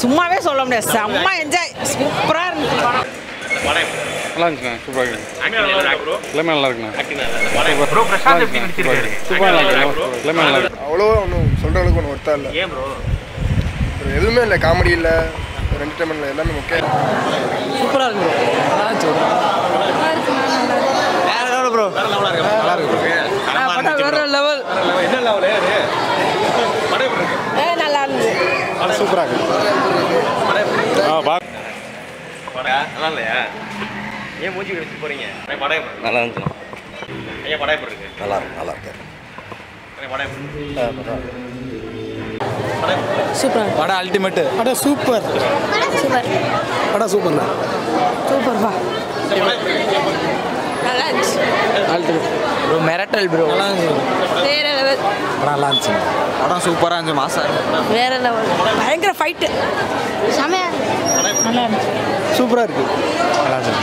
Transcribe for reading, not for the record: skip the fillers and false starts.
சும்மாவே சொல்ல முடியாது. செம்ம என்ஜாய், சூப்பராக இருந்துச்சு படம். நல்லா இருந்துச்சுண்ணா, சூப்பராக இருக்குது. எல்லாமே நல்லா இருக்குண்ணா. சூப்பராக நல்லா இருக்கு, எல்லாமே நல்லா இருக்கு. அவ்வளோ ஒன்றும் சொல்கிற அளவுக்கு ஒன்றும் ஒர்த்தா இல்லை. எதுவுமே இல்லை, காமெடி இல்லை, என்டர்டைன்மெண்ட் இல்லை, எல்லாமே முக்கியம். சூப்பராக இருக்கு ப்ரோ. நல்லா இருக்கு ப்ரோ. வேற லெவல். என்ன லெவல்? நல்லா இருந்துச்சு. சூப்பராக இருக்கு. நல்லா இல்லையா? ஏன் மூஞ்சி வச்சு போறீங்க? படம் நல்லா இருந்துச்சு. ஐயா படம் எப்படி இருக்கு? நல்லா இருக்கு, நல்லா இருக்கு. படம் சூப்பராக படம் அல்டிமேட். படம் சூப்பர். சூப்பர். படம் சூப்பர்ண்ணா. சூப்பர்ப்பா. நல்லா இருந்துச்சு. ப்ரோ மிரட்டல் ப்ரோ. நல்லா இருந்துச்சு. வேற லெவல். படம் நல்லா இருந்துச்சு. படம் சூப்பராக இருந்துச்சு, மாசா. வேற லெவல். பயங்கர ஃபைட்டு. செமையா நல்லா இருந்துச்சு. சூப்பராக இருக்குது. நல்லா இருந்துச்சு.